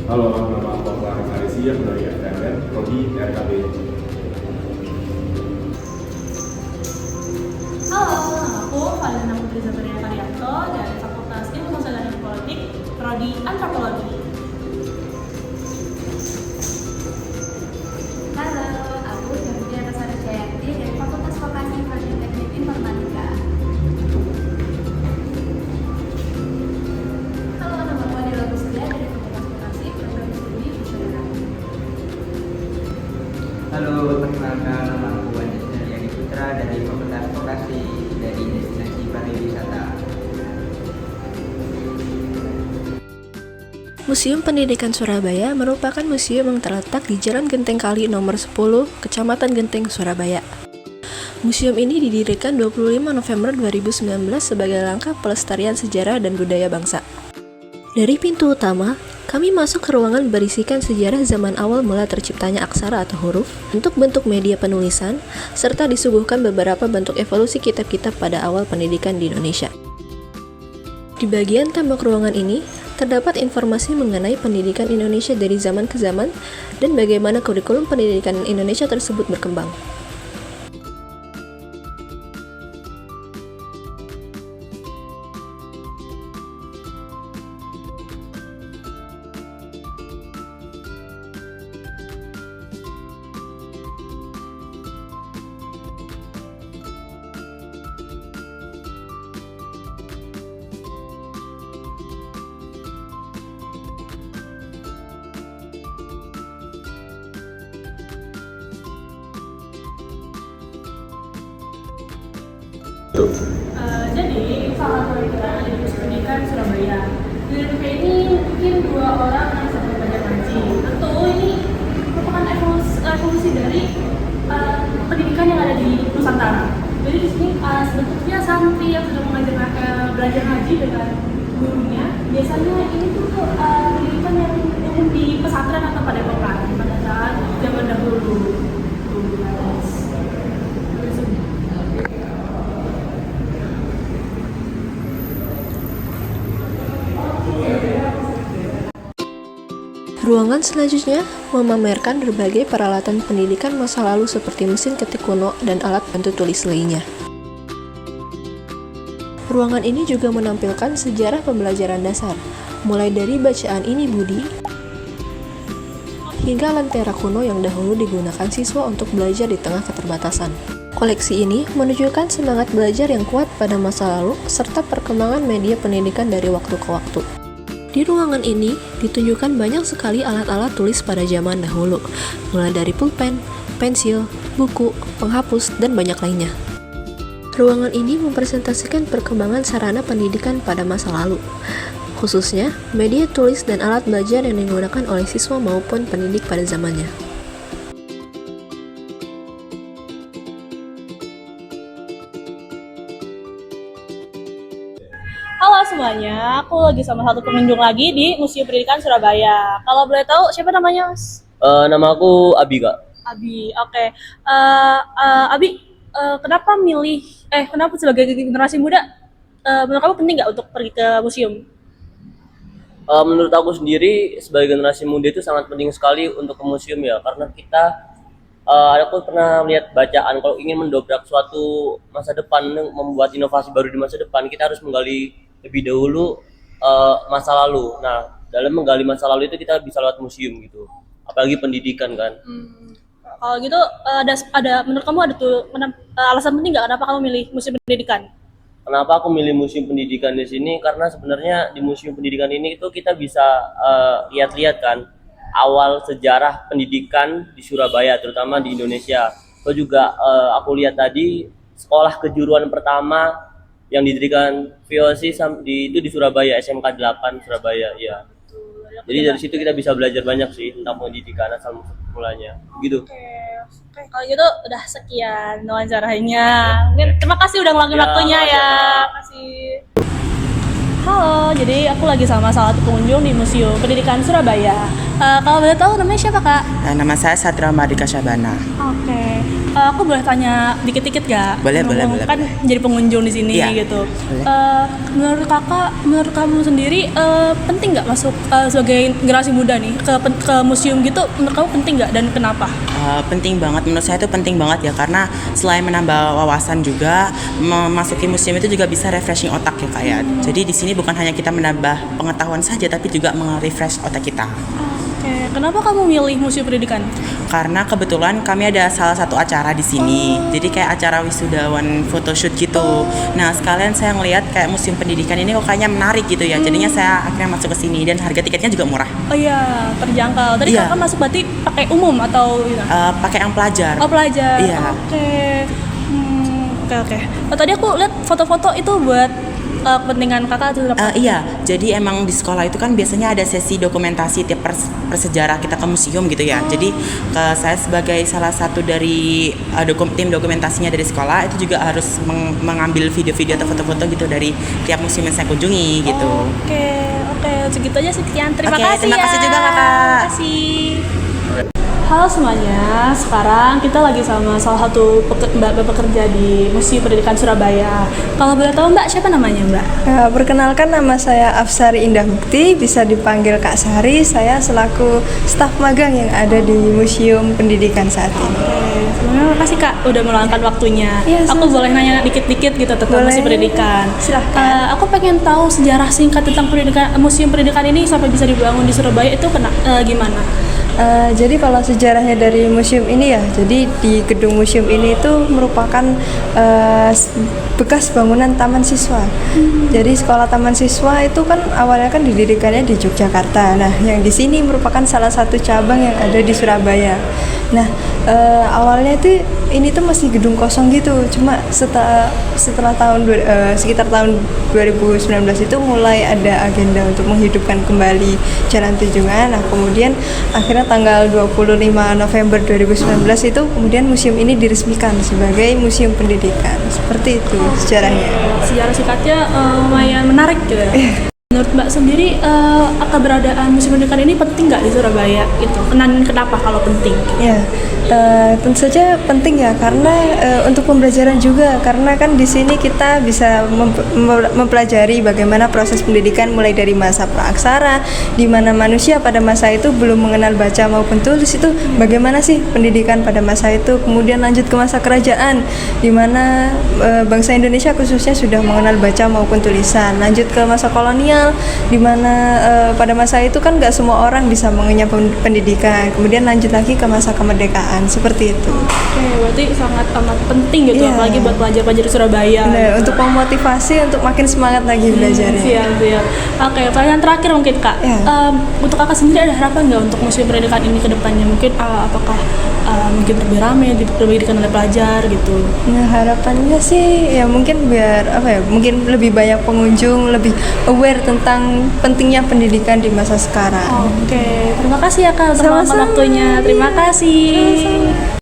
Halo, nama aku Faris Arisia dari FTMN, Prodi RKB. Halo, nama aku Valina Putri Zakaria Karyanto dari Fakultas Ilmu Sosial dan Politik, Prodi Antropologi. Halo, aku Devia Tasari Jayanti dari Fakultas Vokasi Prodi Teknik Informatika. Halo, nama aku Adela Gustia dari Fakultas Vokasi Program Studi Masyarakat. Halo, perkenalkan nama aku Anjasnya Riani Putra dari Fakultas Vokasi dari Destinasi Pariwisata. Museum Pendidikan Surabaya merupakan museum yang terletak di Jalan Genteng Kali nomor 10, Kecamatan Genteng, Surabaya. Museum ini didirikan 25 November 2019 sebagai langkah pelestarian sejarah dan budaya bangsa. Dari pintu utama, kami masuk ke ruangan berisikan sejarah zaman awal mula terciptanya aksara atau huruf, bentuk media penulisan, serta disuguhkan beberapa bentuk evolusi kitab-kitab pada awal pendidikan di Indonesia. Di bagian tembok ruangan ini, terdapat informasi mengenai pendidikan Indonesia dari zaman ke zaman dan bagaimana kurikulum pendidikan Indonesia tersebut berkembang. Jadi, salah satu kita ada di Museum Pendidikan Surabaya. Di Indonesia ini mungkin 2 orang yang sedang belajar ngaji. Tentu ini merupakan evolusi dari pendidikan yang ada di Nusantara. Jadi di sini sebetulnya santri yang sedang belajar ngaji dengan gurunya. Biasanya ini tuh pendidikan yang umum di pesantren atau padepokan pada saat zaman dahulu. Ruangan selanjutnya memamerkan berbagai peralatan pendidikan masa lalu seperti mesin ketik kuno dan alat bantu tulis lainnya. Ruangan ini juga menampilkan sejarah pembelajaran dasar, mulai dari bacaan ini budi, hingga lentera kuno yang dahulu digunakan siswa untuk belajar di tengah keterbatasan. Koleksi ini menunjukkan semangat belajar yang kuat pada masa lalu, serta perkembangan media pendidikan dari waktu ke waktu. Di ruangan ini ditunjukkan banyak sekali alat-alat tulis pada zaman dahulu, mulai dari pulpen, pensil, buku, penghapus, dan banyak lainnya. Ruangan ini mempresentasikan perkembangan sarana pendidikan pada masa lalu, khususnya media tulis dan alat belajar yang digunakan oleh siswa maupun pendidik pada zamannya. Halo semuanya, aku lagi sama satu pengunjung lagi di Museum Pendidikan Surabaya. Kalau boleh tahu siapa namanya, Mas? Nama aku Abi, Kak. Abi, oke. Abi, kenapa sebagai generasi muda, menurut kamu penting nggak untuk pergi ke museum? Menurut aku sendiri, sebagai generasi muda itu sangat penting sekali untuk ke museum ya, karena aku pernah lihat bacaan kalau ingin mendobrak suatu masa depan, membuat inovasi baru di masa depan, kita harus menggali lebih dahulu masa lalu. Nah, dalam menggali masa lalu itu kita bisa lewat museum gitu, apalagi pendidikan kan. Kalau gitu, menurut kamu ada alasan penting nggak kenapa kamu milih museum pendidikan? Kenapa aku milih museum pendidikan di sini? Karena sebenarnya di museum pendidikan ini itu kita bisa lihat-lihat kan awal sejarah pendidikan di Surabaya, terutama di Indonesia. Terus juga aku lihat tadi sekolah kejuruan pertama yang didirikan VOC itu di Surabaya, SMK 8 Surabaya ya. Jadi dari situ kita bisa belajar banyak sih tentang pendidikan asal mulanya. Gitu. Oke, kalau gitu udah sekian wawancaranya. Terima kasih udah ngeluangin waktunya ya. Terima kasih. Halo, jadi aku lagi sama salah satu pengunjung di Museum Pendidikan Surabaya. Kalau boleh tahu namanya siapa, Kak? Nama saya Satria Mardika Syabana. Oke. aku boleh tanya dikit-dikit gak? Boleh. Kan jadi pengunjung di sini Iya, gitu. boleh. Menurut kamu sendiri penting nggak masuk sebagai generasi muda nih ke museum gitu? Menurut kamu penting nggak dan kenapa? Penting banget, menurut saya itu penting banget ya, karena selain menambah wawasan juga, memasuki museum itu juga bisa refreshing otak ya Kak ya. Jadi di sini bukan hanya kita menambah pengetahuan saja, tapi juga nge-refresh otak kita. Oke, kenapa kamu milih museum pendidikan? Karena kebetulan kami ada salah satu acara di sini, jadi kayak acara wisudawan photoshoot gitu. Nah sekalian saya ngelihat kayak museum pendidikan ini kok kayaknya menarik gitu ya, jadinya saya akhirnya masuk ke sini dan harga tiketnya juga murah. Oh iya, terjangkau. Tadi Iya. kakak masuk berarti pakai umum atau gitu? Pakai yang pelajar. Oh pelajar. Iya. Oke. Oh, tadi aku lihat foto-foto itu buat kepentingan kakak atau apa? Iya, jadi emang di sekolah itu kan biasanya ada sesi dokumentasi tiap persejarah kita ke museum gitu ya. Jadi saya sebagai salah satu dari tim dokumentasinya dari sekolah itu juga harus mengambil video-video atau foto-foto gitu dari tiap museum yang saya kunjungi gitu. Oke, segitu aja sekian. Terima Oke, kasih terima kasih ya. juga, Kakak. Terima kasih. Halo semuanya, sekarang kita lagi sama salah satu mbak pekerja di Museum Pendidikan Surabaya. Kalau boleh tahu mbak, siapa namanya mbak? Perkenalkan, nama saya Afsari Indah Bukti, bisa dipanggil Kak Sari. Saya selaku staf magang yang ada di Museum Pendidikan saat ini. Terima kasih kak udah meluangkan waktunya. Iya, Aku boleh nanya dikit-dikit gitu tentang Boleh. Museum Pendidikan. Silahkan. Aku pengen tahu sejarah singkat tentang Museum Pendidikan ini sampai bisa dibangun di Surabaya itu gimana? Jadi kalau sejarahnya dari museum ini ya, jadi di gedung museum ini itu merupakan bekas bangunan taman siswa. Jadi sekolah taman siswa itu kan awalnya kan didirikannya di Yogyakarta. Nah, yang di sini merupakan salah satu cabang yang ada di Surabaya. Nah, awalnya itu ini tuh masih gedung kosong gitu. Cuma setelah sekitar tahun 2019 itu mulai ada agenda untuk menghidupkan kembali Jalan Tunjungan. Nah, kemudian akhirnya tanggal 25 November 2019 itu kemudian museum ini diresmikan sebagai Museum Pendidikan. Seperti itu sejarahnya. Sejarah singkatnya lumayan menarik gitu ya. Menurut mbak sendiri, keberadaan Museum Pendidikan ini penting nggak di Surabaya gitu? Kenapa kalau penting? Ya, tentu saja penting ya, karena untuk pembelajaran juga, karena kan di sini kita bisa mempelajari bagaimana proses pendidikan mulai dari masa praaksara, di mana manusia pada masa itu belum mengenal baca maupun tulis, itu bagaimana sih pendidikan pada masa itu, kemudian lanjut ke masa kerajaan, di mana bangsa Indonesia khususnya sudah mengenal baca maupun tulisan, lanjut ke masa kolonial, di mana pada masa itu kan nggak semua orang bisa mengenyam pendidikan, kemudian lanjut lagi ke masa kemerdekaan, seperti itu. Oke, berarti sangat amat penting gitu, Iya. apalagi buat pelajar-pelajar di Surabaya. Nah, gitu. untuk memotivasi untuk makin semangat lagi belajarnya. Siap. Oke, pertanyaan terakhir mungkin kak. Ya. Untuk kakak sendiri ada harapan nggak untuk Museum Pendidikan ini ke depannya? Mungkin apakah mungkin lebih ramai diberikan oleh pelajar gitu? Nah, harapannya sih ya mungkin biar mungkin lebih banyak pengunjung, lebih aware tentang pentingnya pendidikan di masa sekarang. Oke, terima kasih ya kak untuk Sama-sama. waktunya. Terima kasih.